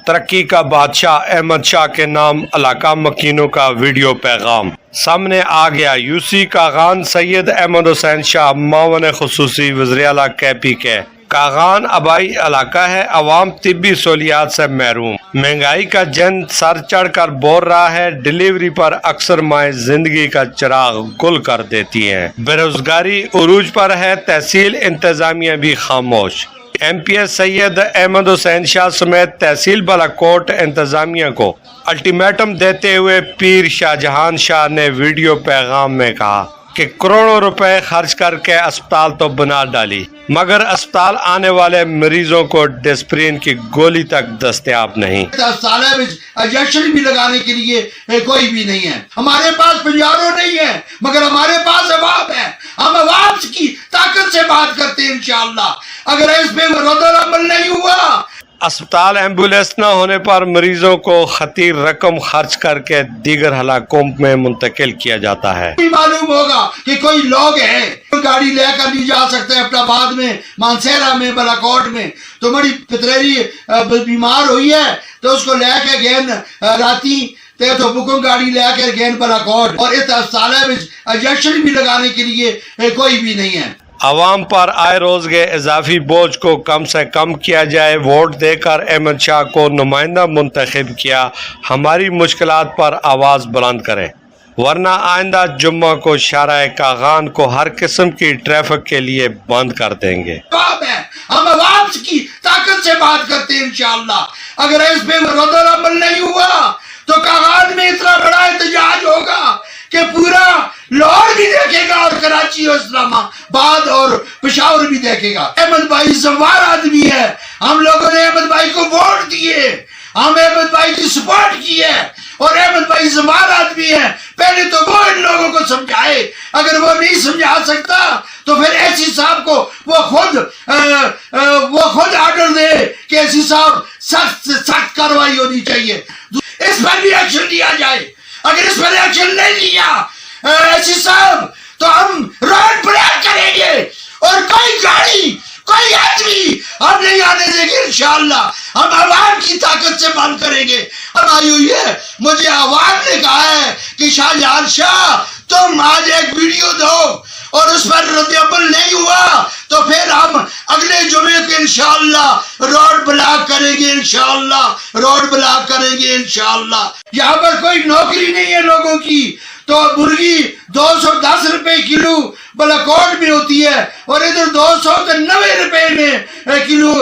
ترقی کا بادشاہ احمد شاہ کے نام علاقہ مکینوں کا ویڈیو پیغام سامنے آ گیا۔ یوسی کاغان سید احمد حسین شاہ معاون خصوصی وزیر اعلیٰ KP کے کاغان آبائی علاقہ ہے۔ عوام طبی سہولیات سے محروم، مہنگائی کا جن سر چڑھ کر بور رہا ہے۔ ڈلیوری پر اکثر مائیں زندگی کا چراغ گل کر دیتی ہیں۔ بے روزگاری عروج پر ہے، تحصیل انتظامیہ بھی خاموش۔ MPS سید احمد حسین شاہ سمیت تحصیل بالاکوٹ انتظامیہ کو الٹیمیٹم دیتے ہوئے پیر شاہجہان شاہ نے ویڈیو پیغام میں کہا کہ کروڑوں روپے خرچ کر کے اسپتال تو بنا ڈالی، مگر اسپتال آنے والے مریضوں کو ڈسپرین کی گولی تک دستیاب نہیں۔ اسپتال میں انجیکشن بھی لگانے کے لیے کوئی بھی نہیں ہے۔ ہمارے پاس پنجاروں نہیں ہے، مگر ہمارے پاس عوام ہے۔ ہم عوام کی طاقت سے بات کرتے ہیں انشاءاللہ۔ اگر اس پہ رد عمل نہیں ہوا، اسپتال ایمبولینس نہ ہونے پر مریضوں کو خطیر رقم خرچ کر کے دیگر علاقوں میں منتقل کیا جاتا ہے۔ معلوم ہوگا کہ کوئی لوگ ہیں گاڑی لے کر نہیں جا سکتے اپنا آباد میں، مانسہرہ میں، بالاکوٹ میں، تو بڑی پتریری بیمار ہوئی ہے تو اس کو لے کے گئے راتی تو بکن گاڑی لے کے گئے بالاکوٹ، اور اس اسپتال میں انجیکشن بھی لگانے کے لیے کوئی بھی نہیں ہے۔ عوام پر آئے روز کے اضافی بوجھ کو کم سے کم کیا جائے۔ ووٹ دے کر احمد شاہ کو نمائندہ منتخب کیا، ہماری مشکلات پر آواز بلند کریں، ورنہ آئندہ جمعہ کو شارع کاغان کو ہر قسم کی ٹریفک کے لیے بند کر دیں گے۔ ہم عوام کی طاقت سے بات کرتے ہیں انشاءاللہ۔ اگر اس پہ رد عمل نہیں ہوا تو کاغان میں اتنا بڑا احتجاج ہوگا کہ پورا لاہور بھی دیکھے گا، اور کراچی اور اسلام آباد اور پشاور بھی دیکھے گا۔ احمد بھائی زموار آدمی ہے، ہم لوگوں نے احمد بھائی کو ووٹ دیے، ہم احمد بھائی کی سپورٹ کی ہے، اور احمد بھائی زموار آدمی ہے۔ پہلے تو وہ ان لوگوں کو سمجھائے، اگر وہ نہیں سمجھا سکتا تو پھر ایسی صاحب کو وہ خود آرڈر دے کہ ایسی صاحب سخت سے سخت کارروائی ہونی چاہیے، اس پر بھی ایکشن لیا جائے۔ اگر اس پر ایکشن نہیں لیا ایسی صاحب تو ہم روڈ بلاک کریں گے، اور کوئی گاڑی کوئی آدمی ہم نہیں آنے دیں گے انشاءاللہ۔ ہم عوام کی طاقت سے بند کریں گے۔ اب آئی ہوئی ہے، مجھے عوام نے کہا ہے کہ شاہجہان شاہ تم آج ایک ویڈیو دو، اور اس پر رد عمل نہیں ہوا تو پھر ہم اگلے جمعے کو انشاءاللہ روڈ بلاک کریں گے، انشاءاللہ روڈ بلاک کریں گے انشاءاللہ۔ یہاں پر کوئی نوکری نہیں ہے لوگوں کی، تو مرغی 210 روپے کلو بالاکوٹ میں ہوتی ہے، اور ادھر 290 روپے میں کلو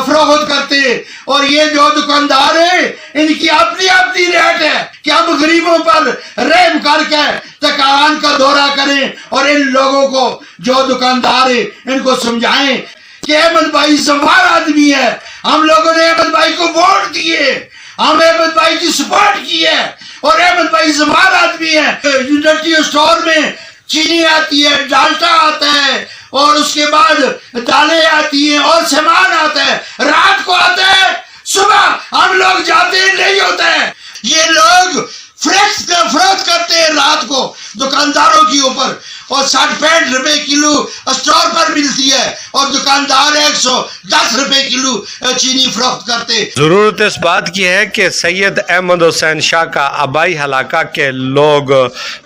فروخت کرتے ہیں، اور یہ جو دکاندار ہیں ان کی اپنی اپنی ریٹ ہے کہ ہم غریبوں پر رحم کر کے کاغان کا دورہ کریں، اور ان لوگوں کو جو دکاندار ہیں ان کو سمجھائیں کہ احمد بھائی زموار آدمی ہے، ہم لوگوں نے احمد بھائی کو ووٹ دیے، ہم احمد بھائی کی سپورٹ کی ہے، اور احمد بھائی زموار آدمی ہے۔ یونیورسٹی اسٹور میں چینی آتی ہے، ڈالٹا آتا ہے، اور اس کے بعد دالیں آتی ہیں، اور سامان آتا ہے، رات کو آتا ہے، صبح ہم لوگ جاتے ہیں نہیں ہوتا ہے۔ یہ لوگ فلیکس کا فروخت کرتے ہیں رات کو دکانداروں کے اوپر، اور 60-65 روپے کلو اسٹور پر ملتی ہے، اور دکاندار 110 روپے کلو چینی فروخت کرتے۔ ضرورت اس بات کی ہے کہ سید احمد حسین شاہ کا آبائی علاقہ کے لوگ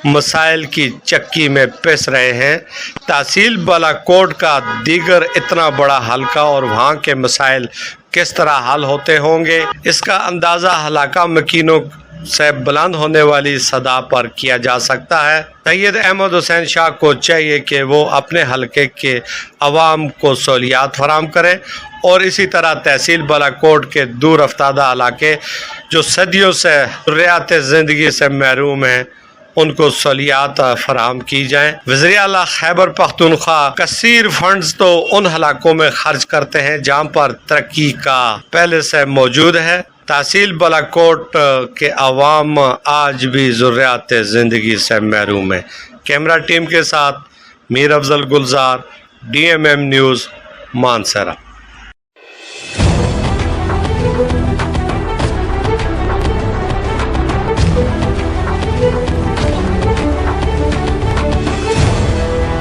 مسائل کی چکی میں پس رہے ہیں۔ تحصیل بالاکوٹ کا دیگر اتنا بڑا حلقہ، اور وہاں کے مسائل کس طرح حل ہوتے ہوں گے، اس کا اندازہ علاقہ مکینوں سے بلند ہونے والی صدا پر کیا جا سکتا ہے۔ سید احمد حسین شاہ کو چاہیے کہ وہ اپنے حلقے کے عوام کو سہولیات فراہم کریں، اور اسی طرح تحصیل بالاکوٹ کے دور افتادہ علاقے جو صدیوں سے ضروریات زندگی سے محروم ہیں ان کو سہولیات فراہم کی جائیں۔ وزیر اعلیٰ خیبر پختونخوا کثیر فنڈز تو ان علاقوں میں خرچ کرتے ہیں جہاں پر ترقی کا پہلے سے موجود ہے۔ تحصیل بالاکوٹ کے عوام آج بھی ضروریات زندگی سے محروم ہیں۔ کیمرہ ٹیم کے ساتھ میر افضل گلزار، DMM نیوز، مانسہرہ۔